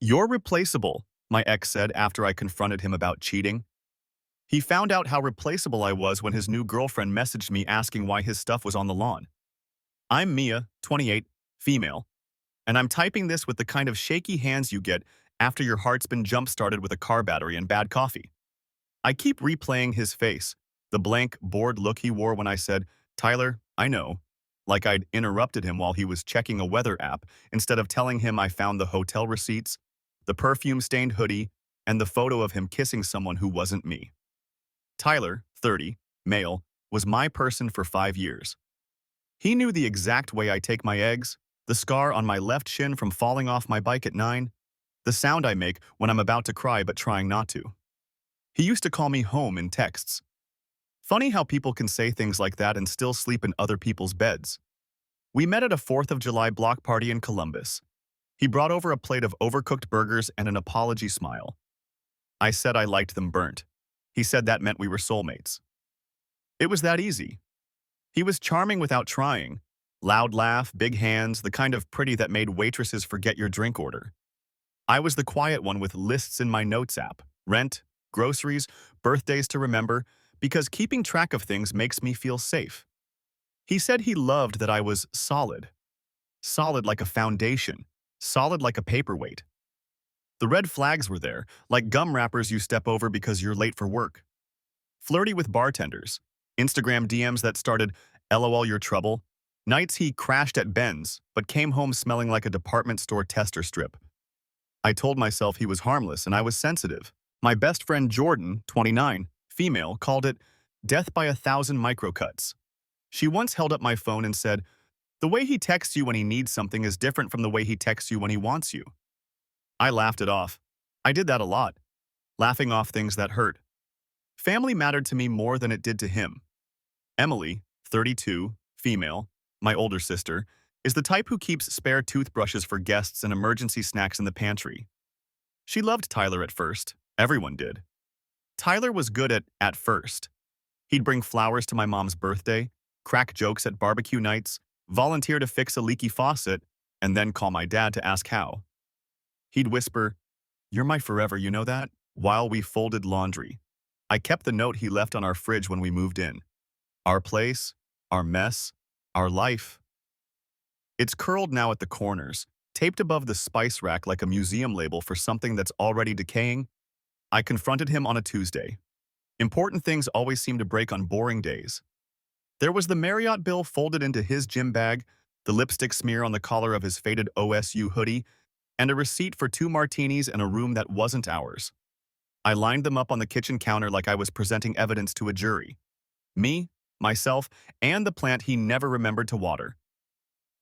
You're replaceable, my ex said after I confronted him about cheating. He found out how replaceable I was when his new girlfriend messaged me asking why his stuff was on the lawn. I'm Mia, 28, female, and I'm typing this with the kind of shaky hands you get after your heart's been jump-started with a car battery and bad coffee. I keep replaying his face, the blank, bored look he wore when I said, "Tyler, I know," like I'd interrupted him while he was checking a weather app instead of telling him I found the hotel receipts, the perfume-stained hoodie, and the photo of him kissing someone who wasn't me. Tyler, 30, male, was my person for 5 years. He knew the exact way I take my eggs, the scar on my left shin from falling off my bike at 9, the sound I make when I'm about to cry but trying not to. He used to call me home in texts. Funny how people can say things like that and still sleep in other people's beds. We met at a 4th of July block party in Columbus. He brought over a plate of overcooked burgers and an apology smile. I said I liked them burnt. He said that meant we were soulmates. It was that easy. He was charming without trying. Loud laugh, big hands, the kind of pretty that made waitresses forget your drink order. I was the quiet one with lists in my notes app, rent, groceries, birthdays to remember, because keeping track of things makes me feel safe. He said he loved that I was solid. Solid like a foundation, solid like a paperweight. The red flags were there, like gum wrappers you step over because you're late for work. Flirty with bartenders, Instagram DMs that started, "LOL your trouble," nights he crashed at Ben's but came home smelling like a department store tester strip. I told myself he was harmless and I was sensitive. My best friend Jordan, 29, female, called it death by 1,000 microcuts. She once held up my phone and said, "The way he texts you when he needs something is different from the way he texts you when he wants you." I laughed it off. I did that a lot, laughing off things that hurt. Family mattered to me more than it did to him. Emily, 32, female, my older sister, is the type who keeps spare toothbrushes for guests and emergency snacks in the pantry. She loved Tyler at first. Everyone did. Tyler was good at first. He'd bring flowers to my mom's birthday, crack jokes at barbecue nights, volunteer to fix a leaky faucet, and then call my dad to ask how. He'd whisper, "You're my forever, you know that?" while we folded laundry. I kept the note he left on our fridge when we moved in. Our place, our mess, our life. It's curled now at the corners, taped above the spice rack like a museum label for something that's already decaying. I confronted him on a Tuesday. Important things always seem to break on boring days. There was the Marriott bill folded into his gym bag, the lipstick smear on the collar of his faded OSU hoodie, and a receipt for 2 martinis in a room that wasn't ours. I lined them up on the kitchen counter like I was presenting evidence to a jury. Me, myself, and the plant he never remembered to water.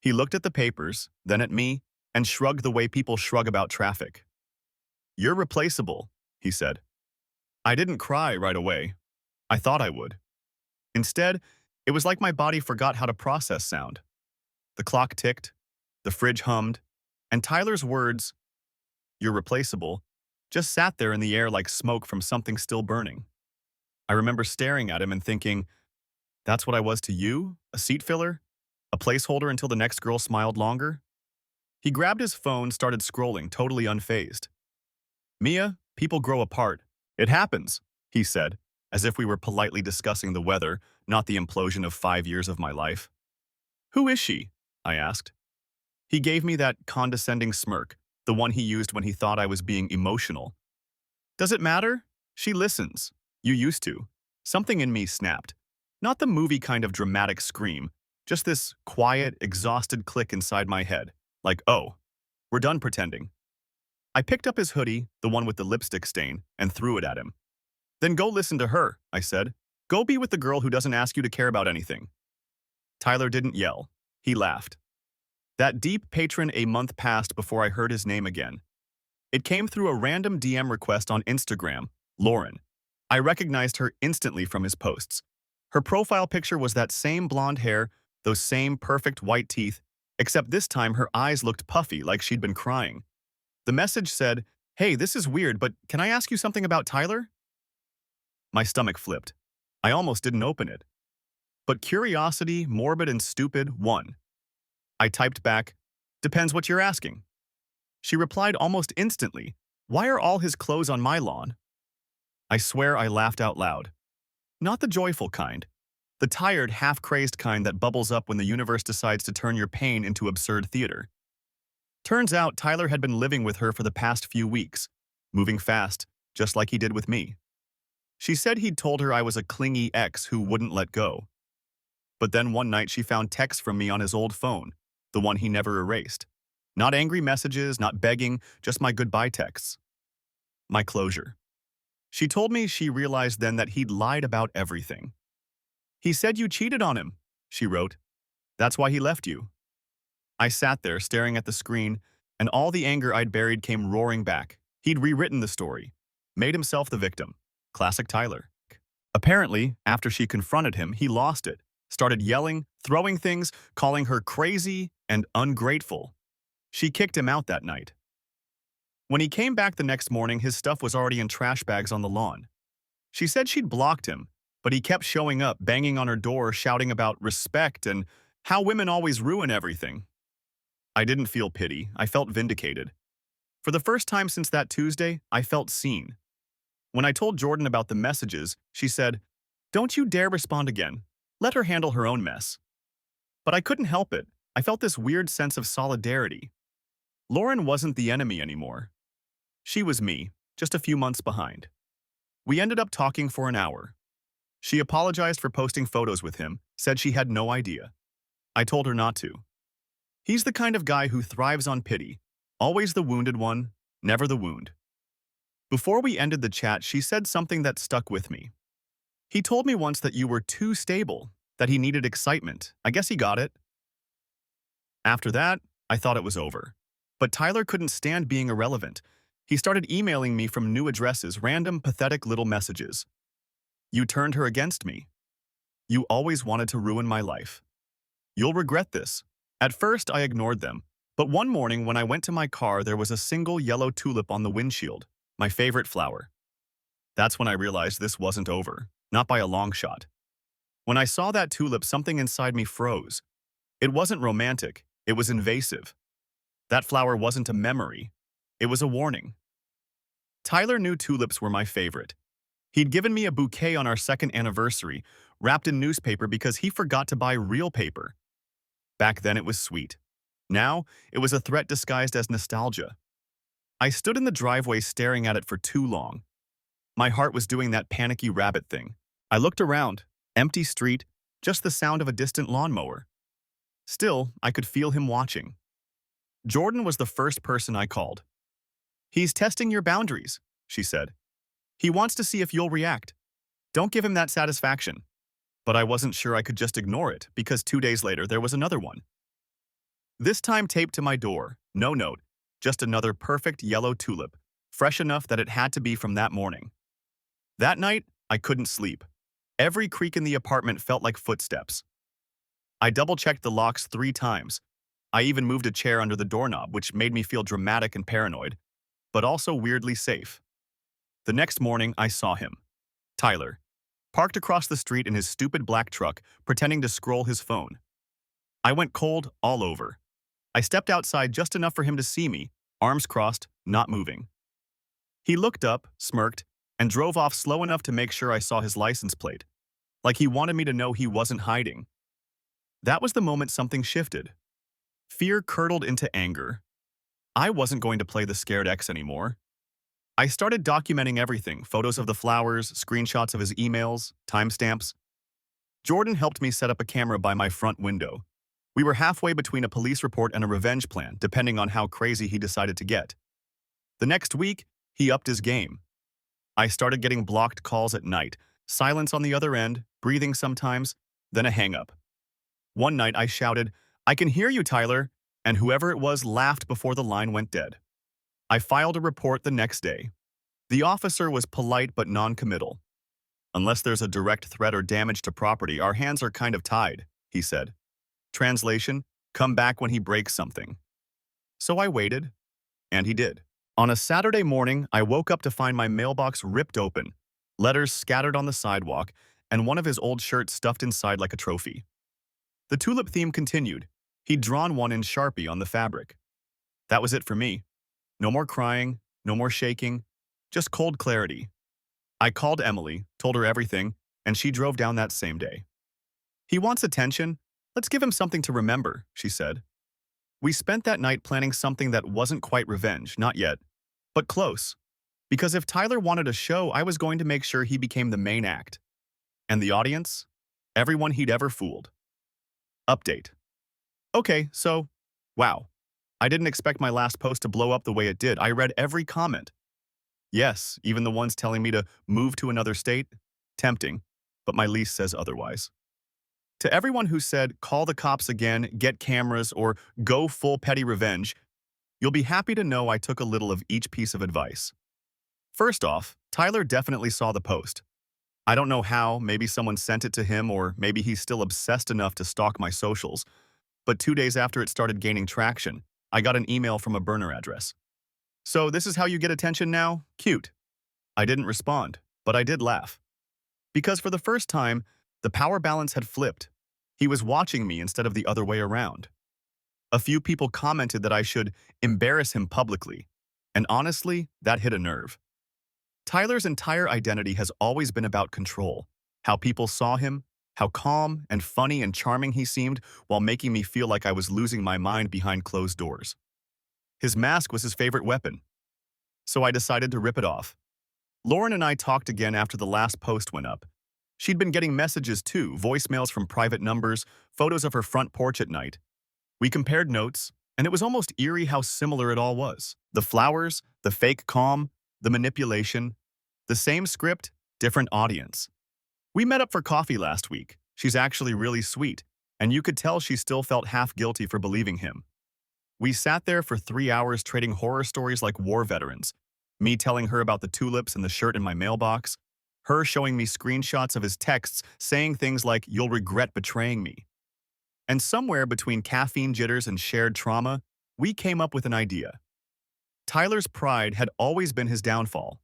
He looked at the papers, then at me, and shrugged the way people shrug about traffic. "You're replaceable," he said. I didn't cry right away. I thought I would. Instead, it was like my body forgot how to process sound. The clock ticked, the fridge hummed, and Tyler's words, "You're replaceable," just sat there in the air like smoke from something still burning. I remember staring at him and thinking, that's what I was to you? A seat filler? A placeholder until the next girl smiled longer? He grabbed his phone, started scrolling, totally unfazed. "Mia, people grow apart. It happens," he said, as if we were politely discussing the weather, not the implosion of 5 years of my life. "Who is she?" I asked. He gave me that condescending smirk, the one he used when he thought I was being emotional. "Does it matter? She listens. You used to." Something in me snapped. Not the movie kind of dramatic scream, just this quiet, exhausted click inside my head. Like, oh, we're done pretending. I picked up his hoodie, the one with the lipstick stain, and threw it at him. "Then go listen to her," I said. "Go be with the girl who doesn't ask you to care about anything." Tyler didn't yell. He laughed. That deep patron a month passed before I heard his name again. It came through a random DM request on Instagram, Lauren. I recognized her instantly from his posts. Her profile picture was that same blonde hair, those same perfect white teeth, except this time her eyes looked puffy like she'd been crying. The message said, "Hey, this is weird, but can I ask you something about Tyler?" My stomach flipped. I almost didn't open it. But curiosity, morbid and stupid, won. I typed back, "Depends what you're asking." She replied almost instantly, "Why are all his clothes on my lawn?" I swear I laughed out loud. Not the joyful kind. The tired, half-crazed kind that bubbles up when the universe decides to turn your pain into absurd theater. Turns out Tyler had been living with her for the past few weeks, moving fast, just like he did with me. She said he'd told her I was a clingy ex who wouldn't let go. But then one night she found texts from me on his old phone, the one he never erased. Not angry messages, not begging, just my goodbye texts. My closure. She told me she realized then that he'd lied about everything. "He said you cheated on him," she wrote. "That's why he left you." I sat there staring at the screen, and all the anger I'd buried came roaring back. He'd rewritten the story, made himself the victim. Classic Tyler. Apparently, after she confronted him, he lost it, started yelling, throwing things, calling her crazy and ungrateful. She kicked him out that night. When he came back the next morning, his stuff was already in trash bags on the lawn. She said she'd blocked him, but he kept showing up, banging on her door, shouting about respect and how women always ruin everything. I didn't feel pity. I felt vindicated. For the first time since that Tuesday, I felt seen. When I told Jordan about the messages, she said, "Don't you dare respond again. Let her handle her own mess." But I couldn't help it. I felt this weird sense of solidarity. Lauren wasn't the enemy anymore. She was me, just a few months behind. We ended up talking for an hour. She apologized for posting photos with him, said she had no idea. I told her not to. He's the kind of guy who thrives on pity, always the wounded one, never the wound. Before we ended the chat, she said something that stuck with me. "He told me once that you were too stable, that he needed excitement. I guess he got it." After that, I thought it was over. But Tyler couldn't stand being irrelevant. He started emailing me from new addresses, random, pathetic little messages. "You turned her against me. You always wanted to ruin my life. You'll regret this." At first, I ignored them. But one morning when I went to my car, there was a single yellow tulip on the windshield, my favorite flower. That's when I realized this wasn't over, not by a long shot. When I saw that tulip, something inside me froze. It wasn't romantic, it was invasive. That flower wasn't a memory, it was a warning. Tyler knew tulips were my favorite. He'd given me a bouquet on our second anniversary, wrapped in newspaper because he forgot to buy real paper. Back then it was sweet. Now, it was a threat disguised as nostalgia. I stood in the driveway staring at it for too long. My heart was doing that panicky rabbit thing. I looked around, empty street, just the sound of a distant lawnmower. Still, I could feel him watching. Jordan was the first person I called. "He's testing your boundaries," she said. "He wants to see if you'll react. Don't give him that satisfaction." But I wasn't sure I could just ignore it, because 2 days later there was another one. This time taped to my door, no note, just another perfect yellow tulip, fresh enough that it had to be from that morning. That night, I couldn't sleep. Every creak in the apartment felt like footsteps. I double-checked the locks 3 times. I even moved a chair under the doorknob, which made me feel dramatic and paranoid, but also weirdly safe. The next morning, I saw him. Tyler, parked across the street in his stupid black truck, pretending to scroll his phone. I went cold all over. I stepped outside just enough for him to see me, arms crossed, not moving. He looked up, smirked, and drove off slow enough to make sure I saw his license plate, like he wanted me to know he wasn't hiding. That was the moment something shifted. Fear curdled into anger. I wasn't going to play the scared ex anymore. I started documenting everything, photos of the flowers, screenshots of his emails, timestamps. Jordan helped me set up a camera by my front window. We were halfway between a police report and a revenge plan, depending on how crazy he decided to get. The next week, he upped his game. I started getting blocked calls at night, silence on the other end, breathing sometimes, then a hang-up. One night I shouted, "I can hear you, Tyler," and whoever it was laughed before the line went dead. I filed a report the next day. The officer was polite but non-committal. "Unless there's a direct threat or damage to property, our hands are kind of tied," he said. Translation, "Come back when he breaks something." So I waited, and he did. On a Saturday morning, I woke up to find my mailbox ripped open, letters scattered on the sidewalk, and one of his old shirts stuffed inside like a trophy. The tulip theme continued. He'd drawn one in Sharpie on the fabric. That was it for me. No more crying, no more shaking, just cold clarity. I called Emily, told her everything, and she drove down that same day. He wants attention. Let's give him something to remember, she said. We spent that night planning something that wasn't quite revenge, not yet, but close. Because if Tyler wanted a show, I was going to make sure he became the main act. And the audience? Everyone he'd ever fooled. Update. Okay, so, wow. I didn't expect my last post to blow up the way it did. I read every comment. Yes, even the ones telling me to move to another state. Tempting, but my lease says otherwise. To everyone who said, call the cops again, get cameras, or go full petty revenge, you'll be happy to know I took a little of each piece of advice. First off, Tyler definitely saw the post. I don't know how, maybe someone sent it to him or maybe he's still obsessed enough to stalk my socials. But 2 days after it started gaining traction, I got an email from a burner address. So this is how you get attention now? Cute. I didn't respond, but I did laugh. Because for the first time, the power balance had flipped. He was watching me instead of the other way around. A few people commented that I should embarrass him publicly, and honestly, that hit a nerve. Tyler's entire identity has always been about control, how people saw him, how calm and funny and charming he seemed while making me feel like I was losing my mind behind closed doors. His mask was his favorite weapon, so I decided to rip it off. Lauren and I talked again after the last post went up. She'd been getting messages too, voicemails from private numbers, photos of her front porch at night. We compared notes, and it was almost eerie how similar it all was. The flowers, the fake calm, the manipulation, the same script, different audience. We met up for coffee last week. She's actually really sweet, and you could tell she still felt half guilty for believing him. We sat there for 3 hours trading horror stories like war veterans, me telling her about the tulips and the shirt in my mailbox, her showing me screenshots of his texts saying things like, "You'll regret betraying me." And somewhere between caffeine jitters and shared trauma, we came up with an idea. Tyler's pride had always been his downfall.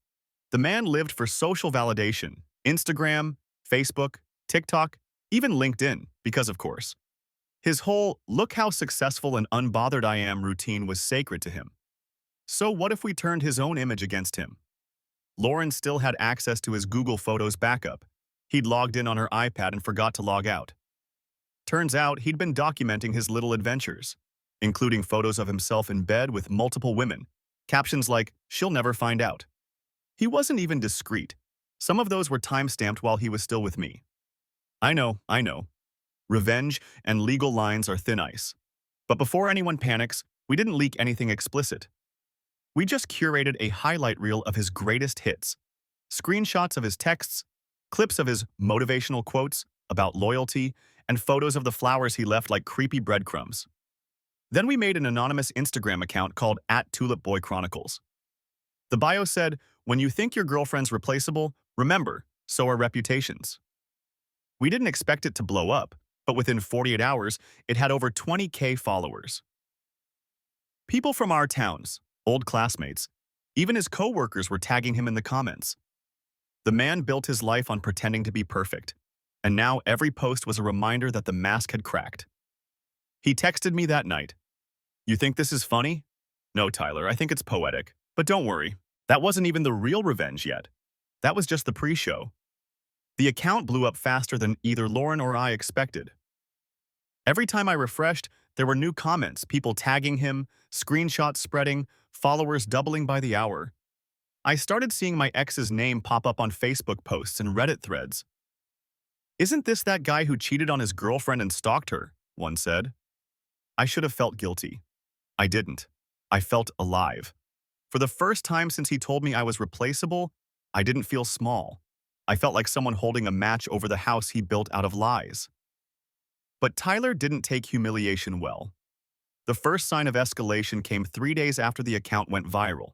The man lived for social validation, Instagram, Facebook, TikTok, even LinkedIn, because of course. His whole, look how successful and unbothered I am routine was sacred to him. So what if we turned his own image against him? Lauren still had access to his Google Photos backup. He'd logged in on her iPad and forgot to log out. Turns out he'd been documenting his little adventures, including photos of himself in bed with multiple women, captions like, "She'll never find out." He wasn't even discreet. Some of those were time-stamped while he was still with me. I know. Revenge and legal lines are thin ice. But before anyone panics, we didn't leak anything explicit. We just curated a highlight reel of his greatest hits, screenshots of his texts, clips of his motivational quotes about loyalty, and photos of the flowers he left like creepy breadcrumbs. Then we made an anonymous Instagram account called @TulipBoyChronicles. The bio said, "When you think your girlfriend's replaceable, remember, so are reputations." We didn't expect it to blow up, but within 48 hours, it had over 20K followers. People from our towns, old classmates, even his co-workers were tagging him in the comments. The man built his life on pretending to be perfect, and now every post was a reminder that the mask had cracked. He texted me that night. "You think this is funny?" "No, Tyler, I think it's poetic. But don't worry, that wasn't even the real revenge yet. That was just the pre-show." The account blew up faster than either Lauren or I expected. Every time I refreshed, there were new comments, people tagging him, screenshots spreading, followers doubling by the hour. I started seeing my ex's name pop up on Facebook posts and Reddit threads. "Isn't this that guy who cheated on his girlfriend and stalked her?" one said. I should have felt guilty. I didn't. I felt alive. For the first time since he told me I was replaceable, I didn't feel small. I felt like someone holding a match over the house he built out of lies. But Tyler didn't take humiliation well. The first sign of escalation came 3 days after the account went viral.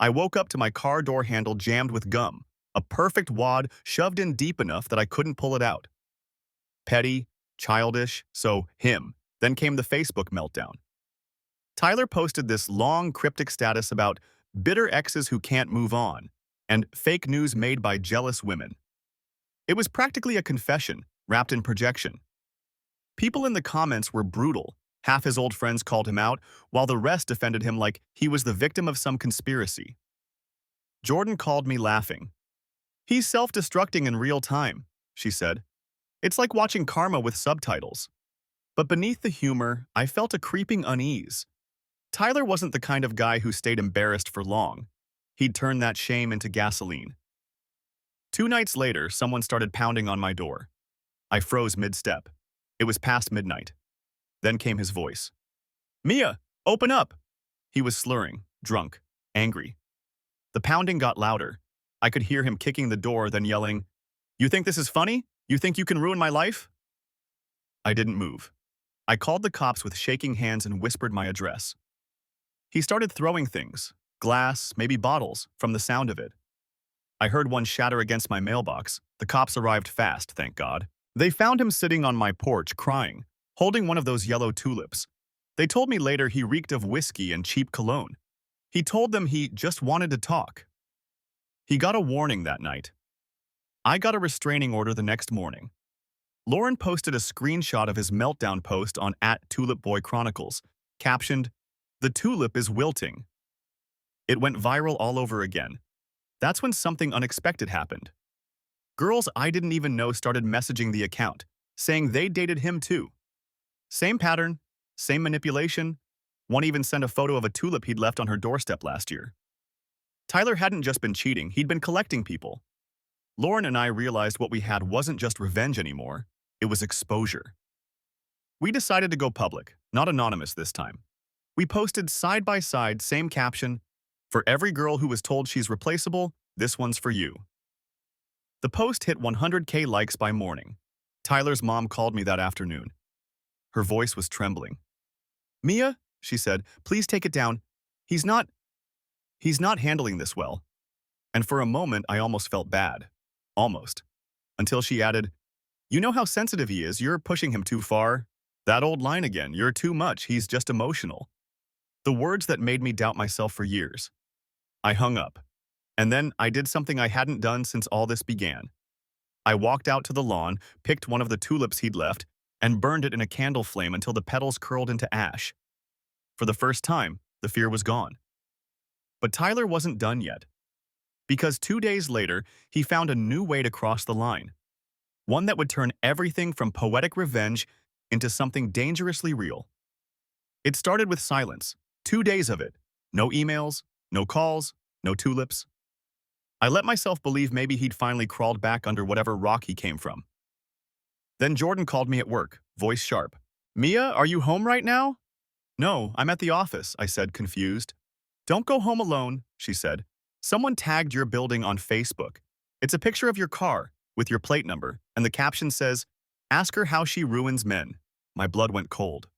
I woke up to my car door handle jammed with gum, a perfect wad shoved in deep enough that I couldn't pull it out. Petty, childish, so him. Then came the Facebook meltdown. Tyler posted this long, cryptic status about bitter exes who can't move on and fake news made by jealous women. It was practically a confession, wrapped in projection. People in the comments were brutal, Half his old friends called him out, while the rest defended him like he was the victim of some conspiracy. Jordan called me laughing. "He's self-destructing in real time," she said. "It's like watching karma with subtitles." But beneath the humor, I felt a creeping unease. Tyler wasn't the kind of guy who stayed embarrassed for long. He'd turned that shame into gasoline. 2 nights later, someone started pounding on my door. I froze mid-step. It was past midnight. Then came his voice. "Mia, open up!" He was slurring, drunk, angry. The pounding got louder. I could hear him kicking the door, then yelling, "You think this is funny? You think you can ruin my life?" I didn't move. I called the cops with shaking hands and whispered my address. He started throwing things, glass, maybe bottles, from the sound of it. I heard one shatter against my mailbox. The cops arrived fast, thank God. They found him sitting on my porch, crying, holding one of those yellow tulips. They told me later he reeked of whiskey and cheap cologne. He told them he just wanted to talk. He got a warning that night. I got a restraining order the next morning. Lauren posted a screenshot of his meltdown post on @TulipBoyChronicles, captioned, "The tulip is wilting." It went viral all over again. That's when something unexpected happened. Girls I didn't even know started messaging the account, saying they dated him too. Same pattern, same manipulation. One even sent a photo of a tulip he'd left on her doorstep last year. Tyler hadn't just been cheating, he'd been collecting people. Lauren and I realized what we had wasn't just revenge anymore, it was exposure. We decided to go public, not anonymous this time. We posted side by side, same caption, "For every girl who was told she's replaceable, this one's for you." The post hit 100K likes by morning. Tyler's mom called me that afternoon. Her voice was trembling. "Mia," she said, "please take it down. He's not handling this well." And for a moment, I almost felt bad. Almost. Until she added, "You know how sensitive he is. You're pushing him too far. That old line again. You're too much. He's just emotional." The words that made me doubt myself for years. I hung up. And then I did something I hadn't done since all this began. I walked out to the lawn, picked one of the tulips he'd left, and burned it in a candle flame until the petals curled into ash. For the first time, the fear was gone. But Tyler wasn't done yet. Because 2 days later, he found a new way to cross the line. One that would turn everything from poetic revenge into something dangerously real. It started with silence. 2 days of it. No emails, no calls, no tulips. I let myself believe maybe he'd finally crawled back under whatever rock he came from. Then Jordan called me at work, voice sharp. "Mia, are you home right now?" "No, I'm at the office," I said, confused. "Don't go home alone," she said. "Someone tagged your building on Facebook. It's a picture of your car, with your plate number, and the caption says, 'Ask her how she ruins men.'" My blood went cold.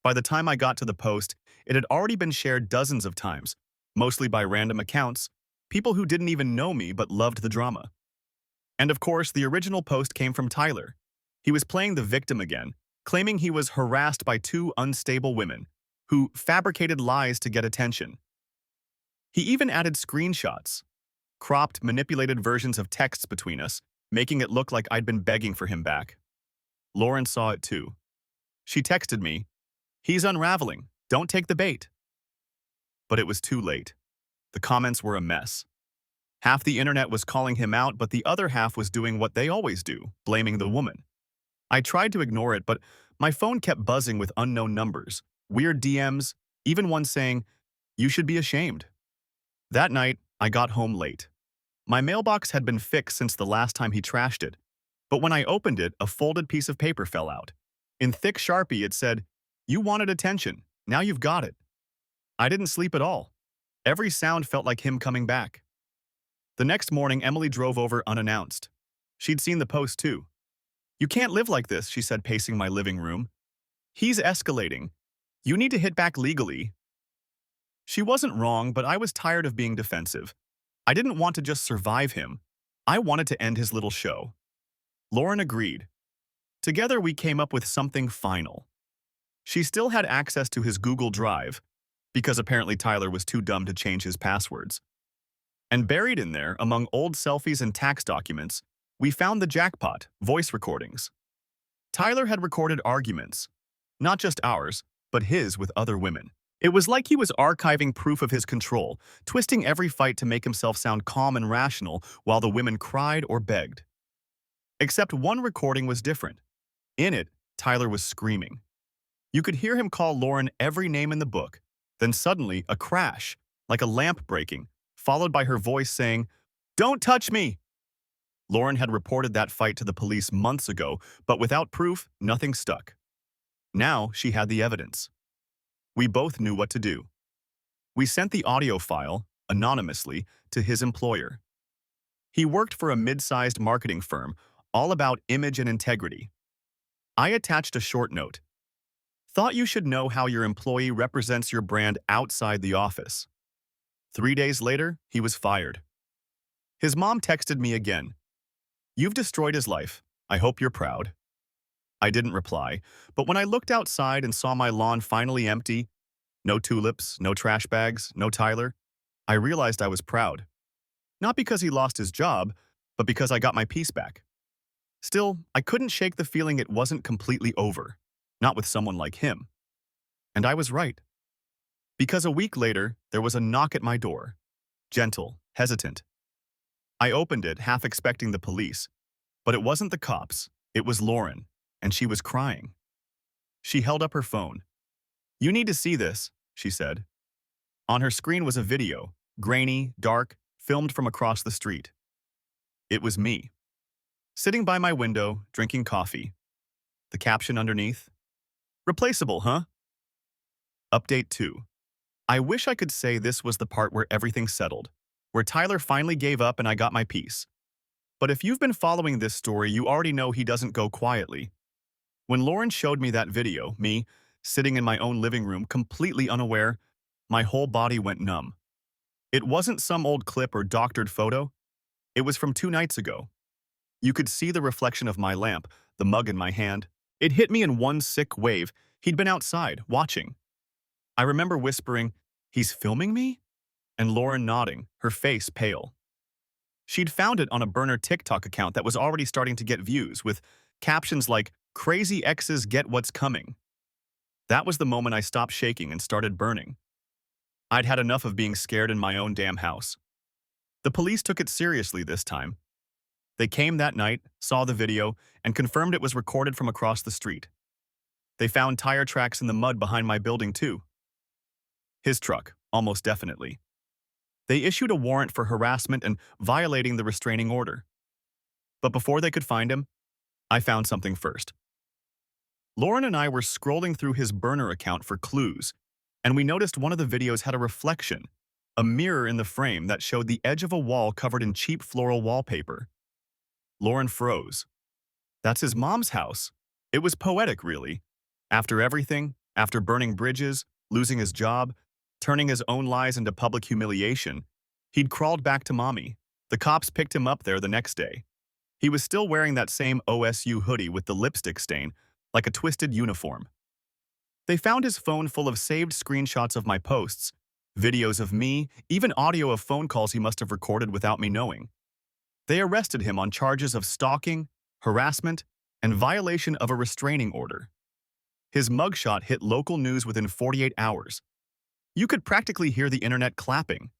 By the time I got to the post, it had already been shared dozens of times, mostly by random accounts, people who didn't even know me but loved the drama. And of course, the original post came from Tyler. He was playing the victim again, claiming he was harassed by 2 unstable women who fabricated lies to get attention. He even added screenshots, cropped, manipulated versions of texts between us, making it look like I'd been begging for him back. Lauren saw it too. She texted me, "He's unraveling. Don't take the bait." But it was too late. The comments were a mess. Half the internet was calling him out, but the other half was doing what they always do, blaming the woman. I tried to ignore it, but my phone kept buzzing with unknown numbers, weird DMs, even one saying, "You should be ashamed." That night, I got home late. My mailbox had been fixed since the last time he trashed it, but when I opened it, a folded piece of paper fell out. In thick Sharpie, it said, "You wanted attention. Now you've got it." I didn't sleep at all. Every sound felt like him coming back. The next morning, Emily drove over unannounced. She'd seen the post too. "You can't live like this," she said, pacing my living room. "He's escalating. You need to hit back legally." She wasn't wrong, but I was tired of being defensive. I didn't want to just survive him. I wanted to end his little show. Lauren agreed. Together, we came up with something final. She still had access to his Google Drive, because apparently Tyler was too dumb to change his passwords. And buried in there, among old selfies and tax documents, we found the jackpot, voice recordings. Tyler had recorded arguments, Not just ours, but his with other women. It was like he was archiving proof of his control, twisting every fight to make himself sound calm and rational while the women cried or begged. Except one recording was different. In it, Tyler was screaming. You could hear him call Lauren every name in the book. Then suddenly, a crash, like a lamp breaking, followed by her voice saying, "Don't touch me!" Lauren had reported that fight to the police months ago, but without proof, nothing stuck. Now she had the evidence. We both knew what to do. We sent the audio file, anonymously, to his employer. He worked for a mid-sized marketing firm, all about image and integrity. I attached a short note. Thought you should know how your employee represents your brand outside the office. 3 days later, he was fired. His mom texted me again. You've destroyed his life. I hope you're proud. I didn't reply, but when I looked outside and saw my lawn finally empty, no tulips, no trash bags, no Tyler, I realized I was proud. Not because he lost his job, but because I got my peace back. Still, I couldn't shake the feeling it wasn't completely over, not with someone like him. And I was right. Because a week later, there was a knock at my door. Gentle, hesitant. I opened it, half expecting the police. But it wasn't the cops, it was Lauren, and she was crying. She held up her phone. You need to see this, she said. On her screen was a video, grainy, dark, filmed from across the street. It was me, sitting by my window, drinking coffee. The caption underneath, "Replaceable, huh?" Update 2. I wish I could say this was the part where everything settled, where Tyler finally gave up and I got my peace. But if you've been following this story, you already know he doesn't go quietly. When Lauren showed me that video, me, sitting in my own living room, completely unaware, my whole body went numb. It wasn't some old clip or doctored photo. It was from 2 nights ago. You could see the reflection of my lamp, the mug in my hand. It hit me in one sick wave. He'd been outside, watching. I remember whispering, "He's filming me?" And Lauren nodding, her face pale. She'd found it on a burner TikTok account that was already starting to get views, with captions like, "Crazy exes get what's coming." That was the moment I stopped shaking and started burning. I'd had enough of being scared in my own damn house. The police took it seriously this time. They came that night, saw the video, and confirmed it was recorded from across the street. They found tire tracks in the mud behind my building, too. His truck, almost definitely. They issued a warrant for harassment and violating the restraining order. But before they could find him, I found something first. Lauren and I were scrolling through his burner account for clues, and we noticed one of the videos had a reflection, a mirror in the frame that showed the edge of a wall covered in cheap floral wallpaper. Lauren froze. That's his mom's house. It was poetic, really. After everything, after burning bridges, losing his job, turning his own lies into public humiliation, he'd crawled back to mommy. The cops picked him up there the next day. He was still wearing that same OSU hoodie with the lipstick stain, like a twisted uniform. They found his phone full of saved screenshots of my posts, videos of me, even audio of phone calls he must have recorded without me knowing. They arrested him on charges of stalking, harassment, and violation of a restraining order. His mugshot hit local news within 48 hours. You could practically hear the internet clapping.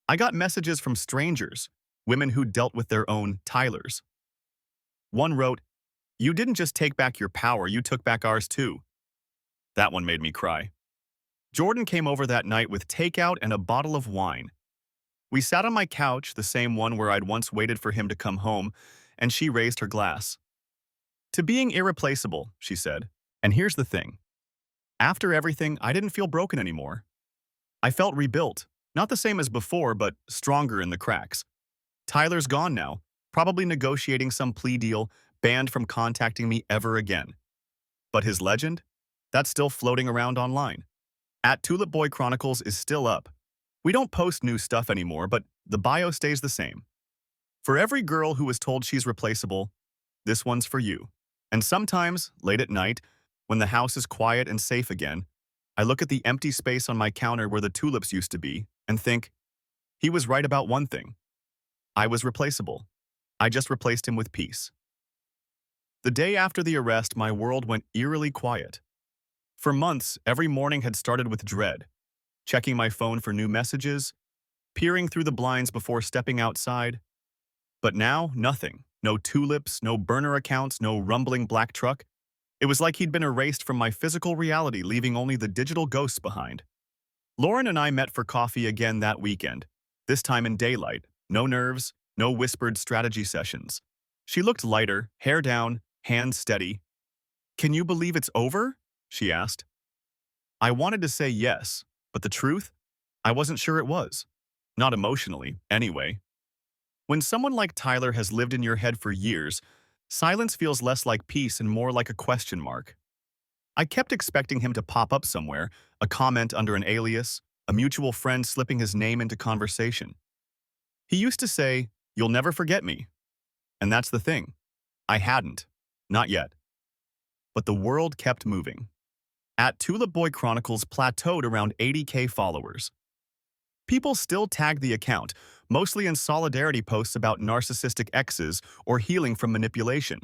I got messages from strangers, women who dealt with their own Tylers. One wrote, "You didn't just take back your power, you took back ours too." That one made me cry. Jordan came over that night with takeout and a bottle of wine. We sat on my couch, the same one where I'd once waited for him to come home, and she raised her glass. "To being irreplaceable," she said. And here's the thing. After everything, I didn't feel broken anymore. I felt rebuilt, not the same as before, but stronger in the cracks. Tyler's gone now, probably negotiating some plea deal, banned from contacting me ever again. But his legend? That's still floating around online. At Tulip Boy Chronicles is still up. We don't post new stuff anymore, but the bio stays the same. For every girl who was told she's replaceable, this one's for you. And sometimes, late at night, when the house is quiet and safe again, I look at the empty space on my counter where the tulips used to be and think, he was right about one thing. I was replaceable. I just replaced him with peace. The day after the arrest, my world went eerily quiet. For months, every morning had started with dread, checking my phone for new messages, peering through the blinds before stepping outside. But now, nothing. No tulips, no burner accounts, no rumbling black truck. It was like he'd been erased from my physical reality, leaving only the digital ghosts behind. Lauren and I met for coffee again that weekend, this time in daylight. No nerves, no whispered strategy sessions. She looked lighter, hair down, hands steady. "Can you believe it's over?" she asked. I wanted to say yes, but the truth? I wasn't sure it was. Not emotionally, anyway. When someone like Tyler has lived in your head for years, silence feels less like peace and more like a question mark. I kept expecting him to pop up somewhere, a comment under an alias, a mutual friend slipping his name into conversation. He used to say, "You'll never forget me." And that's the thing. I hadn't. Not yet. But the world kept moving. At Tulip Boy Chronicles plateaued around 80K followers. People still tagged the account, mostly in solidarity posts about narcissistic exes or healing from manipulation.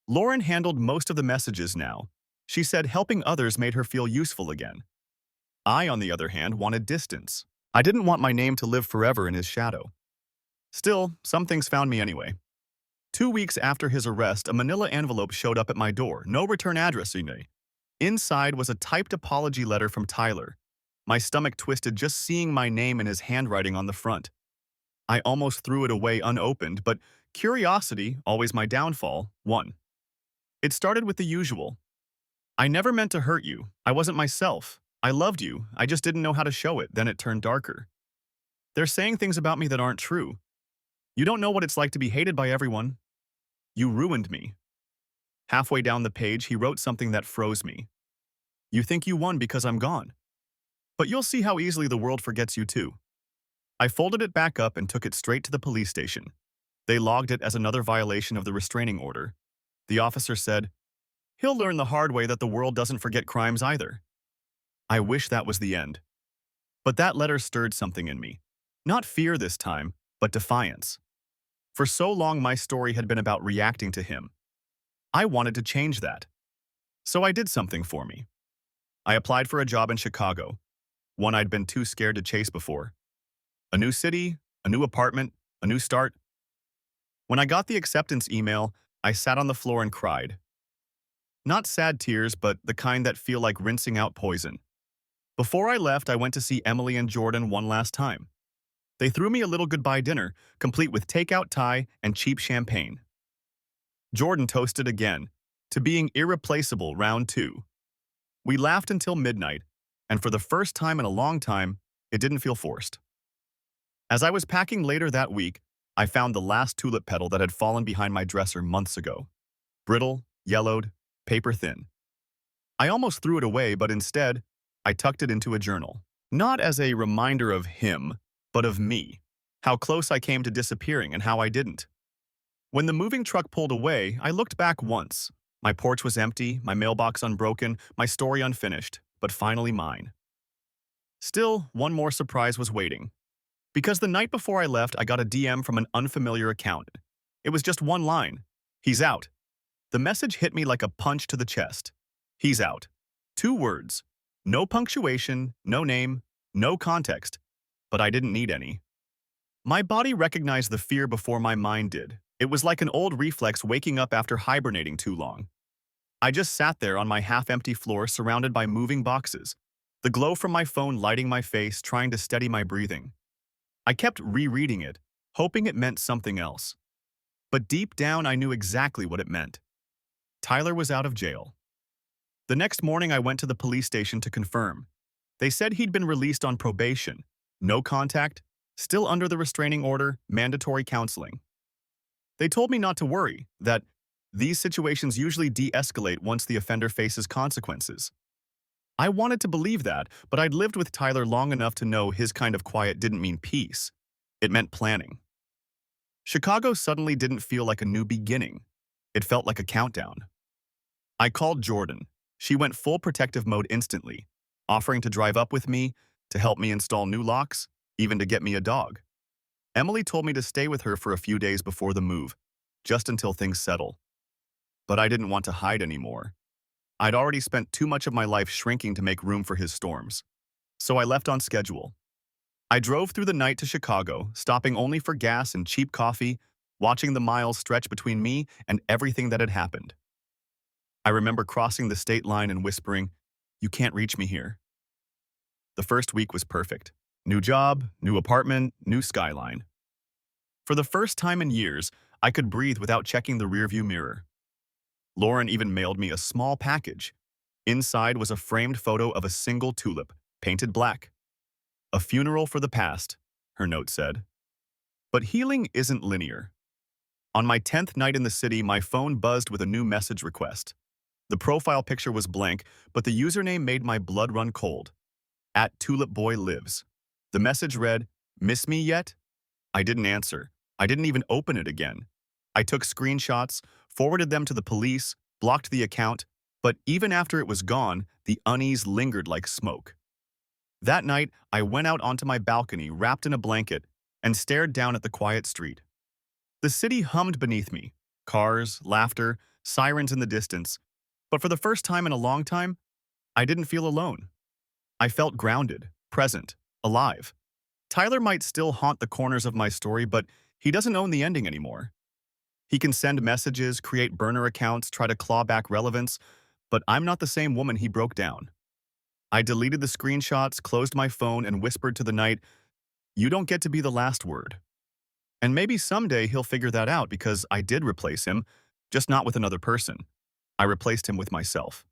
Lauren handled most of the messages now. She said helping others made her feel useful again. I, on the other hand, wanted distance. I didn't want my name to live forever in his shadow. Still, some things found me anyway. 2 weeks after his arrest, a manila envelope showed up at my door, no return address. Inside was a typed apology letter from Tyler. My stomach twisted just seeing my name and his handwriting on the front. I almost threw it away unopened, but curiosity, always my downfall, won. It started with the usual. "I never meant to hurt you. I wasn't myself. I loved you. I just didn't know how to show it." Then it turned darker. "They're saying things about me that aren't true. You don't know what it's like to be hated by everyone. You ruined me." Halfway down the page, he wrote something that froze me. "You think you won because I'm gone. But you'll see how easily the world forgets you too." I folded it back up and took it straight to the police station. They logged it as another violation of the restraining order. The officer said, "He'll learn the hard way that the world doesn't forget crimes either." I wish that was the end. But that letter stirred something in me. Not fear this time, but defiance. For so long, my story had been about reacting to him. I wanted to change that. So I did something for me. I applied for a job in Chicago, one I'd been too scared to chase before. A new city, a new apartment, a new start. When I got the acceptance email, I sat on the floor and cried. Not sad tears, but the kind that feel like rinsing out poison. Before I left, I went to see Emily and Jordan one last time. They threw me a little goodbye dinner, complete with takeout Thai and cheap champagne. Jordan toasted again, to being irreplaceable round 2. We laughed until midnight, and for the first time in a long time, it didn't feel forced. As I was packing later that week, I found the last tulip petal that had fallen behind my dresser months ago. Brittle, yellowed, paper thin. I almost threw it away, but instead, I tucked it into a journal. Not as a reminder of him, but of me. How close I came to disappearing and how I didn't. When the moving truck pulled away, I looked back once. My porch was empty, my mailbox unbroken, my story unfinished, but finally mine. Still, one more surprise was waiting. Because the night before I left, I got a DM from an unfamiliar account. It was just one line. "He's out." The message hit me like a punch to the chest. "He's out." 2 words. No punctuation, no name, no context. But I didn't need any. My body recognized the fear before my mind did. It was like an old reflex waking up after hibernating too long. I just sat there on my half-empty floor surrounded by moving boxes, the glow from my phone lighting my face, trying to steady my breathing. I kept rereading it, hoping it meant something else. But deep down, I knew exactly what it meant. Tyler was out of jail. The next morning, I went to the police station to confirm. They said he'd been released on probation, no contact, still under the restraining order, mandatory counseling. They told me not to worry, that these situations usually de-escalate once the offender faces consequences. I wanted to believe that, but I'd lived with Tyler long enough to know his kind of quiet didn't mean peace. It meant planning. Chicago suddenly didn't feel like a new beginning. It felt like a countdown. I called Jordan. She went full protective mode instantly, offering to drive up with me, to help me install new locks, even to get me a dog. Emily told me to stay with her for a few days before the move, just until things settle. But I didn't want to hide anymore. I'd already spent too much of my life shrinking to make room for his storms. So I left on schedule. I drove through the night to Chicago, stopping only for gas and cheap coffee, watching the miles stretch between me and everything that had happened. I remember crossing the state line and whispering, "You can't reach me here." The first week was perfect. New job, new apartment, new skyline. For the first time in years, I could breathe without checking the rearview mirror. Lauren even mailed me a small package. Inside was a framed photo of a single tulip, painted black. "A funeral for the past," her note said. But healing isn't linear. On my 10th night in the city, my phone buzzed with a new message request. The profile picture was blank, but the username made my blood run cold. @TulipBoyLives. The message read, "Miss me yet?" I didn't answer. I didn't even open it again. I took screenshots, forwarded them to the police, blocked the account, but even after it was gone, the unease lingered like smoke. That night, I went out onto my balcony, wrapped in a blanket, and stared down at the quiet street. The city hummed beneath me. Cars, laughter, sirens in the distance. But for the first time in a long time, I didn't feel alone. I felt grounded, present, alive. Tyler might still haunt the corners of my story, but he doesn't own the ending anymore. He can send messages, create burner accounts, try to claw back relevance, but I'm not the same woman he broke down. I deleted the screenshots, closed my phone, and whispered to the night, "You don't get to be the last word." And maybe someday he'll figure that out because I did replace him, just not with another person. I replaced him with myself.